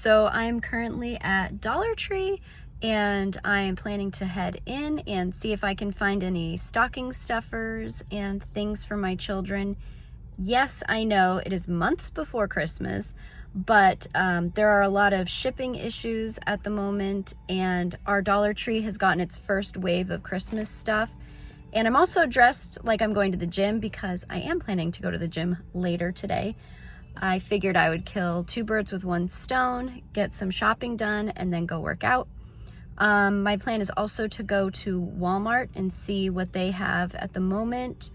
So I'm currently at Dollar Tree and I am planning to head in and see if I can find any stocking stuffers and things for my children. Yes, I know it is months before Christmas, but there are a lot of shipping issues at the moment, and our Dollar Tree has gotten its first wave of Christmas stuff. And I'm also dressed like I'm going to the gym because I am planning to go to the gym later today. I figured I would kill two birds with one stone, get some shopping done, and then go work out. My plan is also to go to Walmart and see what they have at the moment.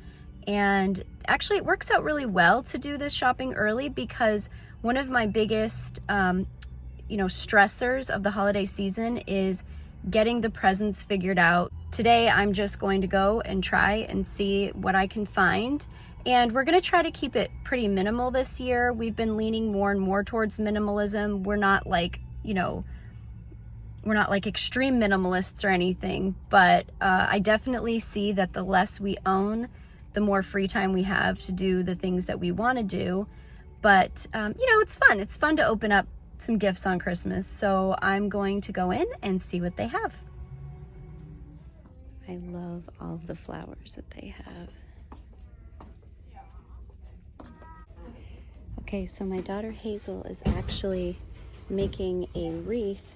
And actually, it works out really well to do this shopping early because one of my biggest, stressors of the holiday season is getting the presents figured out. Today, I'm just going to go and try and see what I can find. And we're gonna try to keep it pretty minimal this year. We've been leaning more and more towards minimalism. We're not like, extreme minimalists or anything, but I definitely see that the less we own, the more free time we have to do the things that we wanna do. But, it's fun. It's fun to open up some gifts on Christmas. So I'm going to go in and see what they have. I love all of the flowers that they have. Okay, so my daughter Hazel is actually making a wreath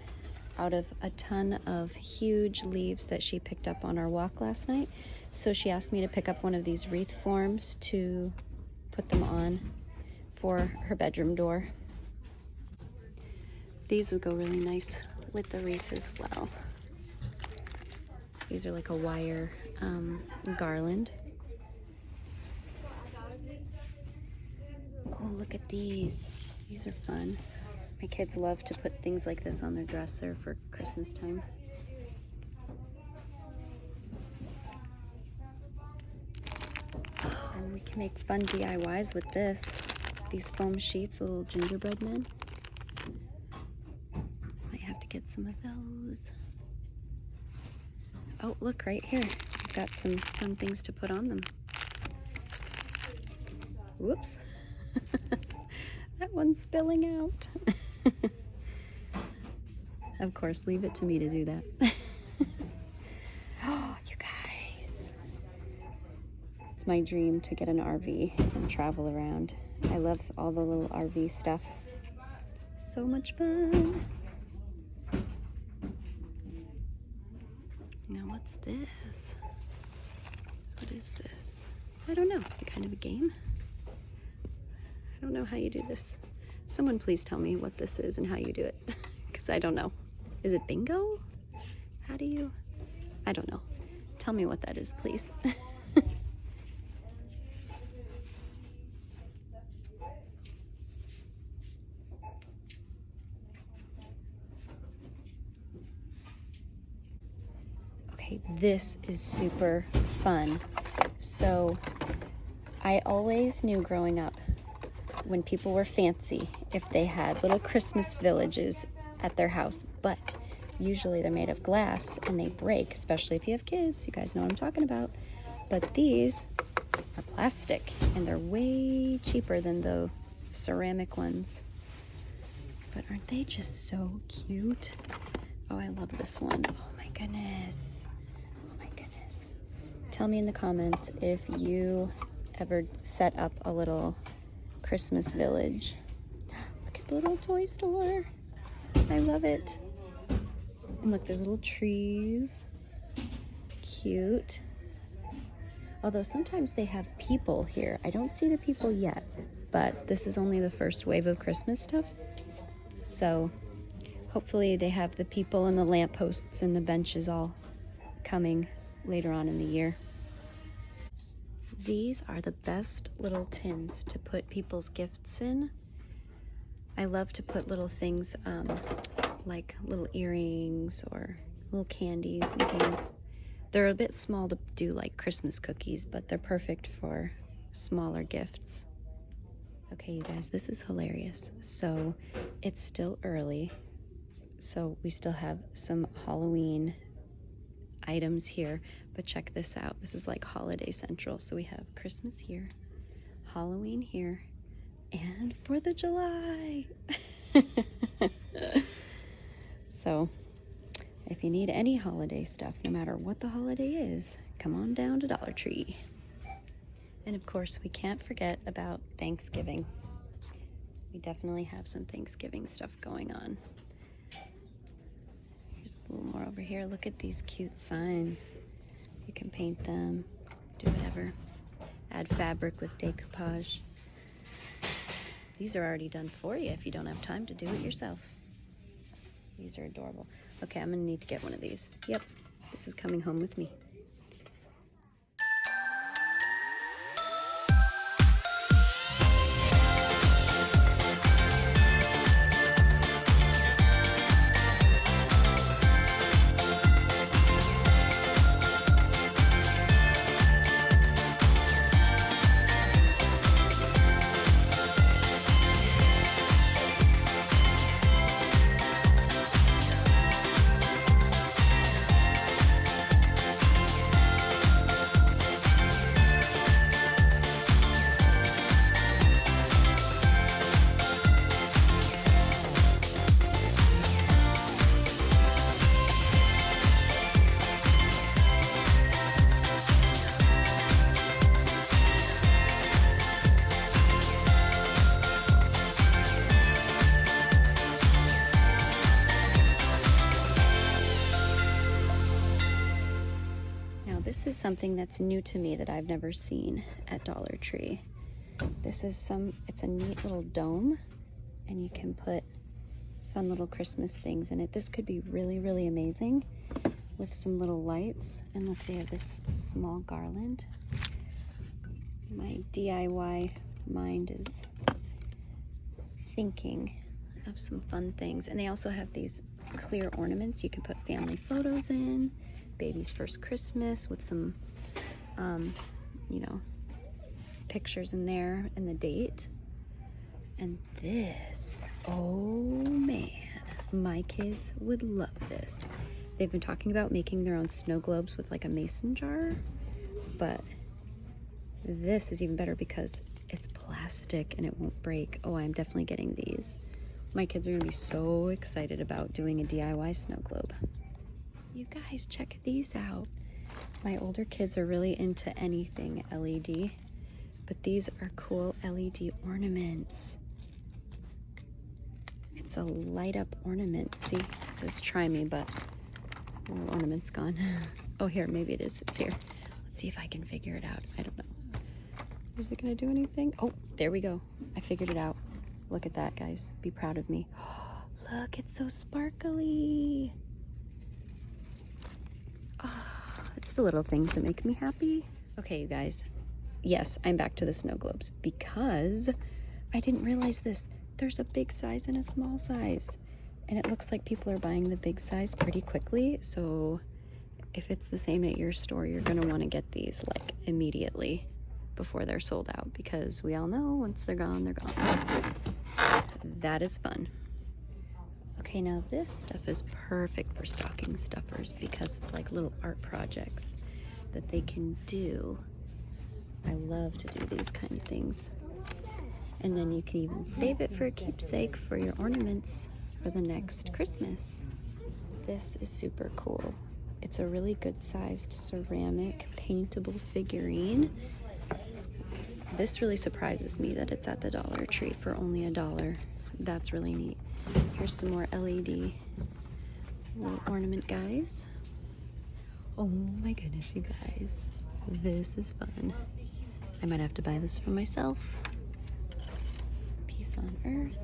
out of a ton of huge leaves that she picked up on our walk last night. So she asked me to pick up one of these wreath forms to put them on for her bedroom door. These would go really nice with the wreath as well. These are like a wire garland. Oh, look at these. These are fun. My kids love to put things like this on their dresser for Christmas time. Oh, we can make fun DIYs with this. These foam sheets, the little gingerbread men. Might have to get some of those. Oh, look right here. We've got some fun things to put on them. Whoops. That one's spilling out. Of course, leave it to me to do that. Oh, you guys. It's my dream to get an RV and travel around. I love all the little RV stuff. So much fun. Now what's this? What is this? I don't know. It's kind of a game. I don't know how you do this. Someone please tell me what this is and how you do it, because I don't know. Is it bingo? How do you? I don't know. Tell me what that is, please. Okay, this is super fun. So I always knew growing up when people were fancy if they had little Christmas villages at their house, but usually they're made of glass and they break, especially if you have kids. You guys know what I'm talking about. But these are plastic and they're way cheaper than the ceramic ones. But aren't they just so cute? Oh, I love this one. Oh my goodness. Oh my goodness. Tell me in the comments if you ever set up a little Christmas village. Look at the little toy store. I love it. And look, there's little trees. Cute. Although sometimes they have people here. I don't see the people yet, but this is only the first wave of Christmas stuff. So hopefully they have the people and the lampposts and the benches all coming later on in the year. These are the best little tins to put people's gifts in. I love to put little things like little earrings or little candies and things. They're a bit small to do like Christmas cookies, but they're perfect for smaller gifts. Okay, you guys, this is hilarious. So it's still early, so we still have some Halloween items here, but check this out. This is like Holiday Central. So we have Christmas here, Halloween here, and 4th of July. need any holiday stuff, no matter what the holiday is, come on down to Dollar Tree. And of course, we can't forget about Thanksgiving. We definitely have some Thanksgiving stuff going on. Here's a little more over here. Look at these cute signs. You can paint them, do whatever. Add fabric with decoupage. These are already done for you if you don't have time to do it yourself. These are adorable. Okay, I'm gonna need to get one of these. Yep, this is coming home with me. This is something that's new to me that I've never seen at Dollar Tree. This is it's a neat little dome, and you can put fun little Christmas things in it. This could be really, really amazing with some little lights. And look, they have this small garland. My DIY mind is thinking of some fun things. And they also have these clear ornaments you can put family photos in. Baby's first Christmas with some, you know, pictures in there and the date. And this, oh man, my kids would love this. They've been talking about making their own snow globes with like a mason jar, but this is even better because it's plastic and it won't break. Oh, I'm definitely getting these. My kids are gonna be so excited about doing a DIY snow globe. You guys, check these out. My older kids are really into anything LED, but these are cool LED ornaments. It's a light up ornament. See, it says try me, but the ornament's gone. Oh, here, maybe it is. It's here. Let's see if I can figure it out. I don't know. Is it gonna do anything? Oh, there we go. I figured it out. Look at that, guys. Be proud of me. Look, it's so sparkly. It's the little things that make me happy. Okay, you guys. Yes, I'm back to the snow globes because I didn't realize this. There's a big size and a small size. And it looks like people are buying the big size pretty quickly. So if it's the same at your store, you're gonna wanna get these like immediately before they're sold out, because we all know once they're gone, they're gone. That is fun. Okay, now this stuff is perfect for stocking stuffers because it's like little art projects that they can do. I love to do these kind of things. And then you can even save it for a keepsake for your ornaments for the next Christmas. This is super cool. It's a really good sized ceramic paintable figurine. This really surprises me that it's at the Dollar Tree for only $1. That's really neat. Here's some more LED little ornament guys. Oh my goodness, you guys. This is fun. I might have to buy this for myself. Peace on Earth.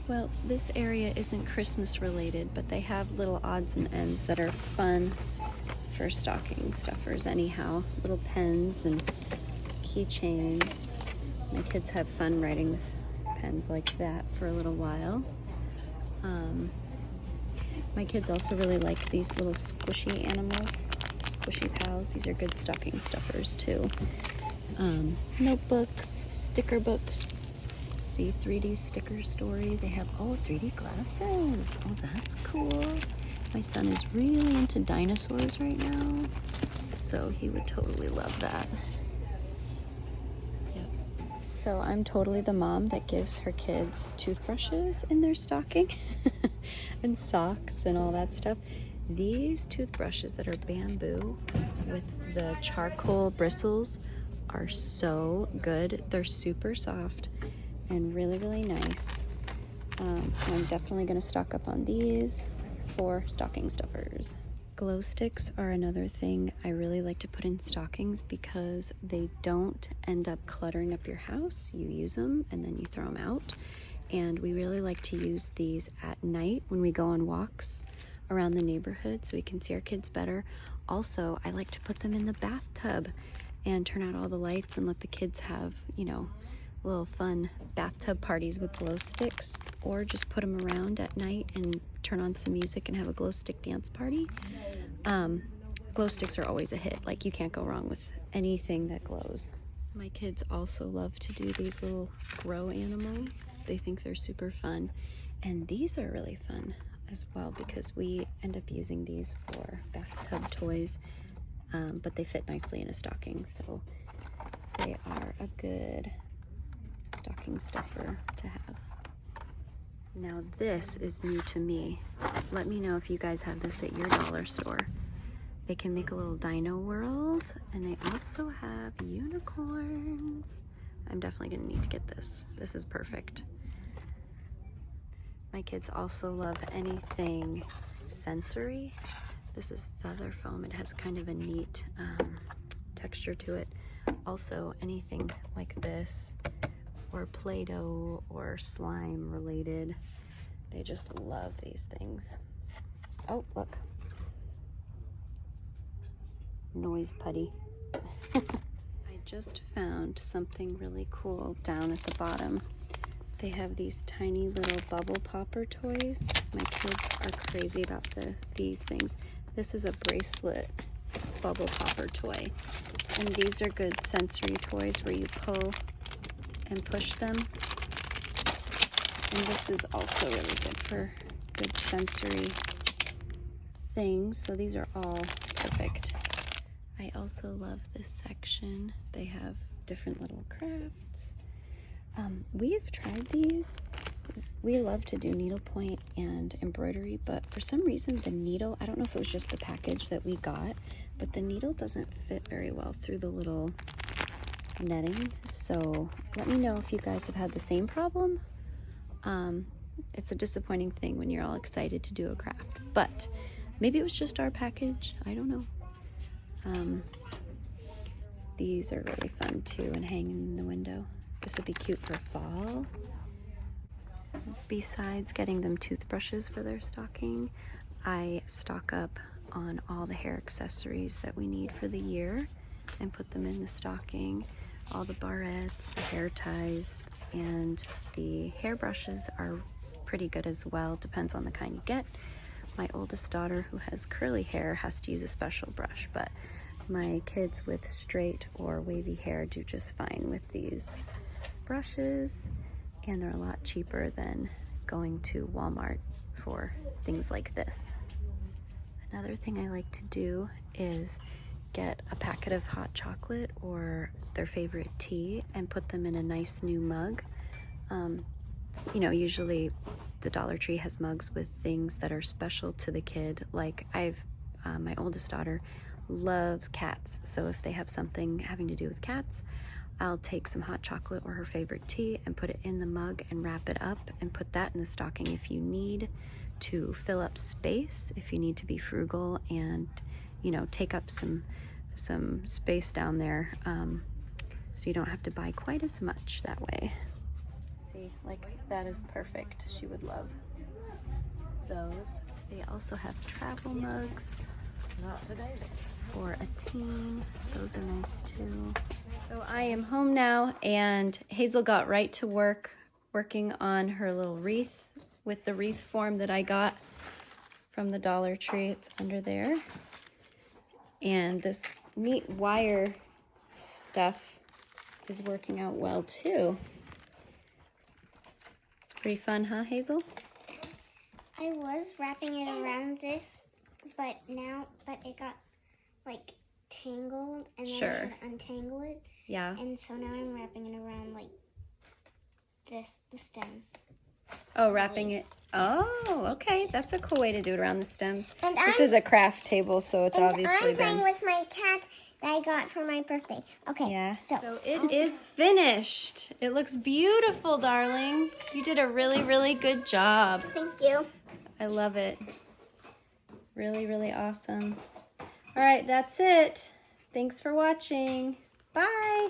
Well, this area isn't Christmas related, but they have little odds and ends that are fun for stocking stuffers anyhow. Little pens and keychains. My kids have fun writing with pens like that for a little while. My kids also really like these little squishy animals, squishy pals. These are good stocking stuffers too. Notebooks, sticker books. See, 3D sticker story. They have, 3D glasses. Oh, that's cool. My son is really into dinosaurs right now, so he would totally love that. So I'm totally the mom that gives her kids toothbrushes in their stocking and socks and all that stuff. These toothbrushes that are bamboo with the charcoal bristles are so good. They're super soft and really, really nice. So I'm definitely going to stock up on these for stocking stuffers. Glow sticks are another thing I really like to put in stockings because they don't end up cluttering up your house. You use them and then you throw them out. And we really like to use these at night when we go on walks around the neighborhood so we can see our kids better. Also, I like to put them in the bathtub and turn out all the lights and let the kids have, you know, little fun bathtub parties with glow sticks, or just put them around at night and turn on some music and have a glow stick dance party. Glow sticks are always a hit. Like, you can't go wrong with anything that glows. My kids also love to do these little grow animals. They think they're super fun, and these are really fun as well because we end up using these for bathtub toys, but they fit nicely in a stocking, so they are a good stocking stuffer to have. Now this is new to me. Let me know if you guys have this at your dollar store. They can make a little dino world, and they also have unicorns. I'm definitely gonna need to get this. This is perfect. My kids also love anything sensory. This is feather foam. It has kind of a neat texture to it. Also, anything like this, or Play-Doh or slime related. They just love these things. Oh, look. Noise putty. I just found something really cool down at the bottom. They have these tiny little bubble popper toys. My kids are crazy about these things. This is a bracelet bubble popper toy. And these are good sensory toys where you pull and push them. And this is also really good for good sensory things. So these are all perfect. I also love this section. They have different little crafts. We have tried these. We love to do needlepoint and embroidery, but for some reason the needle, I don't know if it was just the package that we got, but the needle doesn't fit very well through the little netting. So let me know if you guys have had the same problem. It's a disappointing thing when you're all excited to do a craft, but maybe it was just our package. I don't know. These are really fun too and hanging in the window. This would be cute for fall. Besides getting them toothbrushes for their stocking, I stock up on all the hair accessories that we need for the year and put them in the stocking. All the barrettes, the hair ties, and the hairbrushes are pretty good as well. Depends on the kind you get. My oldest daughter, who has curly hair, has to use a special brush, but my kids with straight or wavy hair do just fine with these brushes, and they're a lot cheaper than going to Walmart for things like this. Another thing I like to do is get a packet of hot chocolate or their favorite tea and put them in a nice new mug. You know, usually the Dollar Tree has mugs with things that are special to the kid. Like my oldest daughter loves cats, so if they have something having to do with cats, I'll take some hot chocolate or her favorite tea and put it in the mug and wrap it up and put that in the stocking if you need to fill up space, if you need to be frugal and, you know, take up some space down there, so you don't have to buy quite as much that way. See, like that is perfect. She would love those. They also have travel mugs. Not today, for a teen. Those are nice too. So I am home now, and Hazel got right to work working on her little wreath with the wreath form that I got from the Dollar Tree. It's under there. And this neat wire stuff is working out well too. It's pretty fun, huh, Hazel? I was wrapping it around this, but it got like tangled, and then I had to untangle it. Yeah. And so now I'm wrapping it around like the stems. Oh, wrapping it. Oh, okay. That's a cool way to do it around the stems. And This is a craft table, so it's obviously I'm playing been... with my cat that I got for my birthday. Okay. Yeah. So It is finished. It looks beautiful, darling. You did a really, really good job. Thank you. I love it. Really, really awesome. All right, that's it. Thanks for watching. Bye.